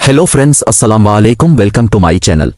Hello friends, अस्सलाम वालेकुम, welcome to my channel.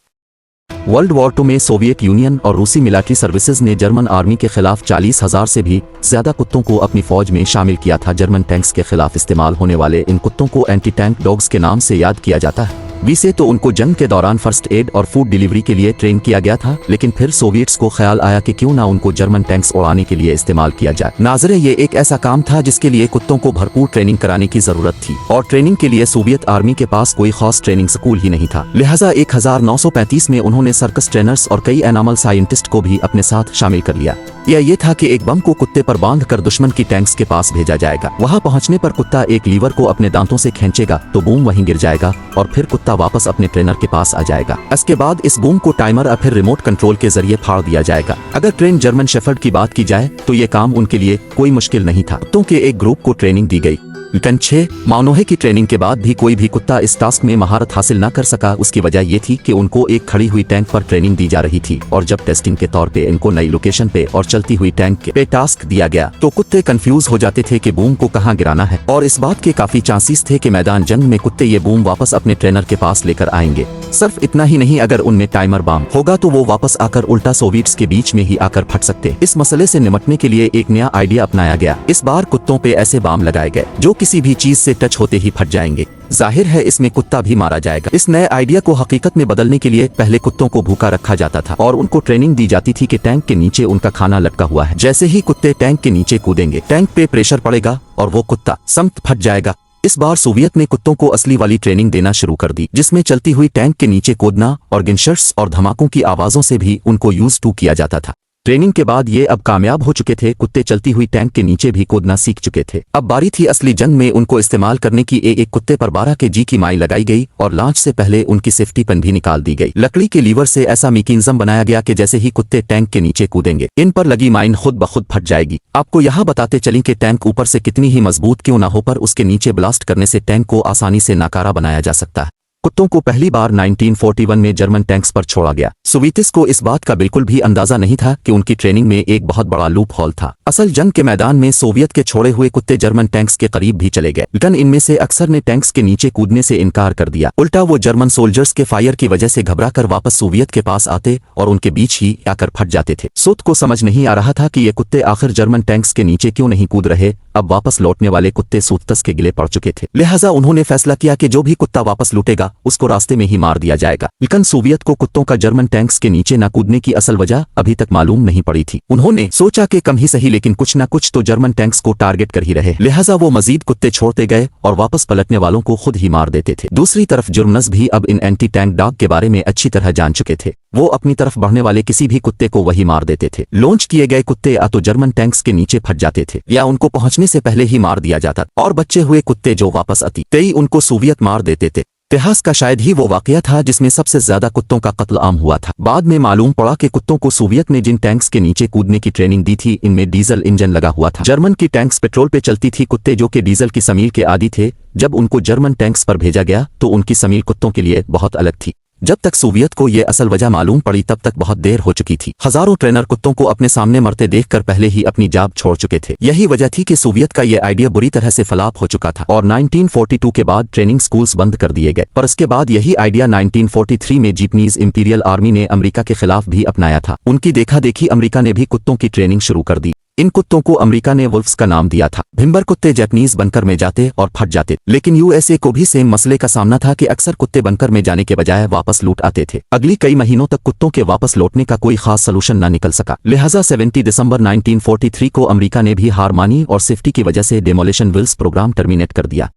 World war 2 में सोवियत यूनियन और रूसी मिलिट्री सर्विसेज ने जर्मन आर्मी के खिलाफ 40,000 से भी ज्यादा कुत्तों को अपनी फौज में शामिल किया था। जर्मन टैंक्स के खिलाफ इस्तेमाल होने वाले इन कुत्तों को एंटी टैंक डॉग्स के नाम से याद किया जाता है। वैसे तो उनको जंग के दौरान फर्स्ट एड और फूड डिलीवरी के लिए ट्रेन किया गया था, लेकिन फिर सोवियट्स को ख्याल आया कि क्यों ना उनको जर्मन टैंक्स उड़ाने के लिए इस्तेमाल किया जाए। नाज़रे ये एक ऐसा काम था जिसके लिए कुत्तों को भरपूर ट्रेनिंग कराने की जरूरत थी, और ट्रेनिंग के लिए सोवियत आर्मी के पास कोई खास ट्रेनिंग स्कूल ही नहीं था। लिहाजा 1935 में उन्होंने सर्कस ट्रेनर्स और कई एनिमल साइंटिस्ट को भी अपने साथ शामिल कर लिया। यह ये था कि एक बम को कुत्ते पर बांध कर दुश्मन की टैंक्स के पास भेजा जाएगा। वहां पहुंचने पर कुत्ता एक लीवर को अपने दांतों से खींचेगा तो बूम वहीं गिर जाएगा और फिर कुत्ता वापस अपने ट्रेनर के पास आ जाएगा। इसके बाद इस बूम को टाइमर या फिर रिमोट कंट्रोल के जरिए फाड़ दिया जाएगा। अगर ट्रेन जर्मन शेफर्ड की बात की जाए तो ये काम उनके लिए कोई मुश्किल नहीं था। कुत्तों के एक ग्रुप को ट्रेनिंग दी गई, लेकिन 6 मानोहे की ट्रेनिंग के बाद भी कोई भी कुत्ता इस टास्क में महारत हासिल न कर सका। उसकी वजह ये थी कि उनको एक खड़ी हुई टैंक पर ट्रेनिंग दी जा रही थी, और जब टेस्टिंग के तौर पे इनको नई लोकेशन पे और चलती हुई टैंक पे टास्क दिया गया तो कुत्ते कंफ्यूज हो जाते थे कि बूम को कहाँ गिराना है, और इस बात के काफी चांसेस थे कि मैदान जंग में कुत्ते ये बूम वापस अपने ट्रेनर के पास लेकर आएंगे। सिर्फ इतना ही नहीं, अगर उनमें टाइमर बम होगा तो वो वापस आकर उल्टा सोवियट्स के बीच में ही आकर फट सकते। इस मसले से निपटने के लिए एक नया आइडिया अपनाया गया। इस बार कुत्तों पे ऐसे बम लगाए गए जो किसी भी चीज से टच होते ही फट जाएंगे। जाहिर है इसमें कुत्ता भी मारा जाएगा। इस नए आइडिया को हकीकत में बदलने के लिए पहले कुत्तों को भूखा रखा जाता था और उनको ट्रेनिंग दी जाती थी कि टैंक के नीचे उनका खाना लटका हुआ है। जैसे ही कुत्ते टैंक के नीचे कूदेंगे, टैंक पे प्रेशर पड़ेगा और वो कुत्ता समत फट जाएगा। इस बार सोवियत ने कुत्तों को असली वाली ट्रेनिंग देना शुरू कर दी, जिसमें चलती हुई टैंक के नीचे कूदना और गनशॉट्स और धमाकों की आवाजों से भी उनको यूज टू किया जाता था। ट्रेनिंग के बाद ये अब कामयाब हो चुके थे। कुत्ते चलती हुई टैंक के नीचे भी कूदना सीख चुके थे। अब बारी थी असली जंग में उनको इस्तेमाल करने की। एक कुत्ते पर 12 kg की माई लगाई गई और लॉन्च से पहले उनकी सेफ्टी पिन भी निकाल दी गई। लकड़ी के लीवर से ऐसा मैकेनिज्म बनाया गया कि जैसे ही कुत्ते टैंक के नीचे कूदेंगे, इन पर लगी माइन खुद ब खुद फट जाएगी। आपको यहाँ बताते चलें कि टैंक ऊपर से कितनी ही मजबूत क्यों ना हो, पर उसके नीचे ब्लास्ट करने से टैंक को आसानी से नाकारा बनाया जा सकता है। कुत्तों को पहली बार 1941 में जर्मन टैंक्स पर छोड़ा गया। सोवियट्स को इस बात का बिल्कुल भी अंदाजा नहीं था कि उनकी ट्रेनिंग में एक बहुत बड़ा लूप होल था। असल जंग के मैदान में सोवियत के छोड़े हुए कुत्ते जर्मन टैंक्स के करीब भी चले गए, लेकिन इनमें से अक्सर ने टैंक्स के नीचे कूदने से इनकार कर दिया। उल्टा वो जर्मन सोल्जर्स के फायर की वजह से घबराकर वापस सोवियत के पास आते और उनके बीच ही आकर फट जाते थे। सोत को समझ नहीं आ रहा था कि ये कुत्ते आखिर जर्मन टैंक्स के नीचे क्यों नहीं कूद रहे। अब वापस लौटने वाले कुत्ते सूतस के गिले पड़ चुके थे, लिहाजा उन्होंने फैसला किया कि जो भी कुत्ता वापस लौटेगा उसको रास्ते में ही मार दिया जाएगा। लेकिन सोवियत को कुत्तों का जर्मन टैंक्स के नीचे न कूदने की असल वजह अभी तक मालूम नहीं पड़ी थी। उन्होंने सोचा कि कम ही सही लेकिन कुछ न कुछ तो जर्मन टैंक्स को टारगेट कर ही रहे, लिहाजा वो मजीद कुत्ते छोड़ते गए और वापस पलटने वालों को खुद ही मार देते थे। दूसरी तरफ जर्मन्स भी अब इन एंटी टैंक डॉग के बारे में अच्छी तरह जान चुके थे। वो अपनी तरफ बढ़ने वाले किसी भी कुत्ते को वही मार देते थे। लॉन्च किए गए कुत्ते या तो जर्मन टैंक्स के नीचे फट जाते थे या उनको पहुंचने से पहले ही मार दिया जाता, और बचे हुए कुत्ते जो वापस आते उनको सोवियत मार देते थे। इतिहास का शायद ही वो वाकया था जिसमें सबसे ज्यादा कुत्तों का कत्ल आम हुआ था। बाद में मालूम पड़ा कि कुत्तों को सोवियत ने जिन टैंक्स के नीचे कूदने की ट्रेनिंग दी थी, इनमें डीजल इंजन लगा हुआ था। जर्मन की टैंक्स पेट्रोल पे चलती थी। कुत्ते जो कि डीजल की समीर के आदी थे, जब उनको जर्मन टैंक्स पर भेजा गया तो उनकी समीर कुत्तों के लिए बहुत अलग थी। जब तक सोवियत को ये असल वजह मालूम पड़ी तब तक बहुत देर हो चुकी थी। हजारों ट्रेनर कुत्तों को अपने सामने मरते देखकर पहले ही अपनी जाब छोड़ चुके थे। यही वजह थी कि सोवियत का ये आइडिया बुरी तरह से फ्लॉप हो चुका था और 1942 के बाद ट्रेनिंग स्कूल्स बंद कर दिए गए। पर इसके बाद यही आइडिया 1943 में जापानीज इंपीरियल आर्मी ने अमेरिका के खिलाफ भी अपनाया था। उनकी देखा देखी अमेरिका ने भी कुत्तों की ट्रेनिंग शुरू कर दी। इन कुत्तों को अमेरिका ने वुल्फ्स का नाम दिया था। भिम्बर कुत्ते जापानीज बनकर में जाते और फट जाते, लेकिन यूएसए को भी सेम मसले का सामना था कि अक्सर कुत्ते बनकर में जाने के बजाय वापस लौट आते थे। अगली कई महीनों तक कुत्तों के वापस लौटने का कोई खास सलूशन न निकल सका। लिहाजा 70 दिसंबर 1943 को अमेरिका ने भी हार मानी और सेफ्टी की वजह से डेमोलिशन विल्स प्रोग्राम टर्मिनेट कर दिया।